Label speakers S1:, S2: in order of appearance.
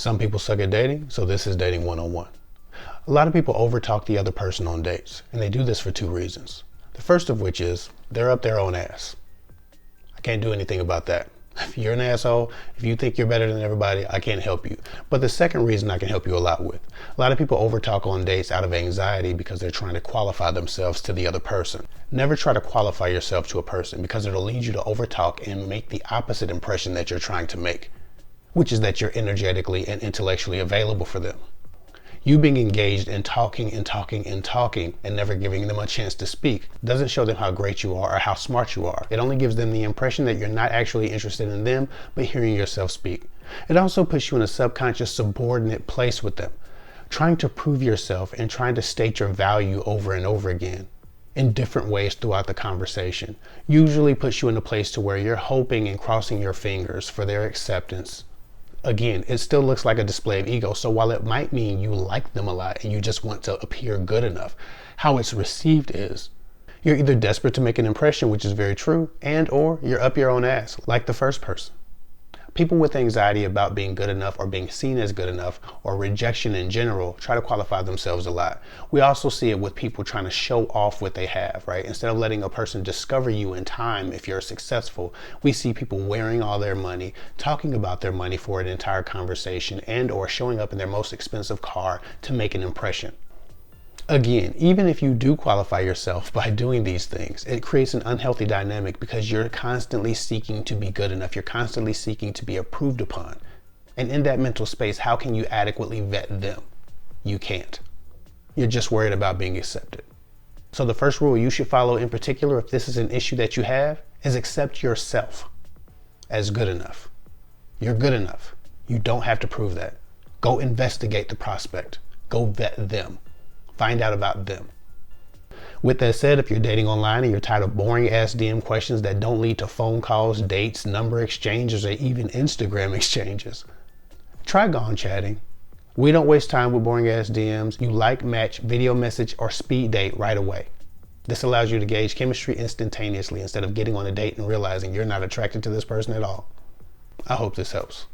S1: Some people suck at dating, so this is dating 101. A lot of people overtalk the other person on dates, and they do this for two reasons. The first of which is they're up their own ass. I can't do anything about that. If you're an asshole, if you think you're better than everybody, I can't help you. But the second reason I can help you a lot with. A lot of people overtalk on dates out of anxiety because they're trying to qualify themselves to the other person. Never try to qualify yourself to a person because it'll lead you to overtalk and make the opposite impression that you're trying to make, which is that you're energetically and intellectually available for them. You being engaged in talking and never giving them a chance to speak doesn't show them how great you are or how smart you are. It only gives them the impression that you're not actually interested in them, but hearing yourself speak. It also puts you in a subconscious subordinate place with them, trying to prove yourself and trying to state your value over and over again in different ways throughout the conversation. Usually puts you in a place to where you're hoping and crossing your fingers for their acceptance. Again, it still looks like a display of ego. So while it might mean you like them a lot and you just want to appear good enough, how it's received is you're either desperate to make an impression, which is very true, and or you're up your own ass, like the first person. People with anxiety about being good enough or being seen as good enough or rejection in general try to qualify themselves a lot. We also see it with people trying to show off what they have, right? Instead of letting a person discover you in time if you're successful, we see people wearing all their money, talking about their money for an entire conversation, and or showing up in their most expensive car to make an impression. Again, even if you do qualify yourself by doing these things, it creates an unhealthy dynamic because you're constantly seeking to be good enough. You're constantly seeking to be approved upon. And in that mental space, how can you adequately vet them? You can't. You're just worried about being accepted. So the first rule you should follow in particular, if this is an issue that you have, is accept yourself as good enough. You're good enough. You don't have to prove that. Go investigate the prospect. Go vet them. Find out about them. With that said, if you're dating online and you're tired of boring ass DM questions that don't lead to phone calls, dates, number exchanges, or even Instagram exchanges, try gone chatting. We don't waste time with boring ass DMs. You like, match, video message, or speed date right away. This allows you to gauge chemistry instantaneously instead of getting on a date and realizing you're not attracted to this person at all. I hope this helps.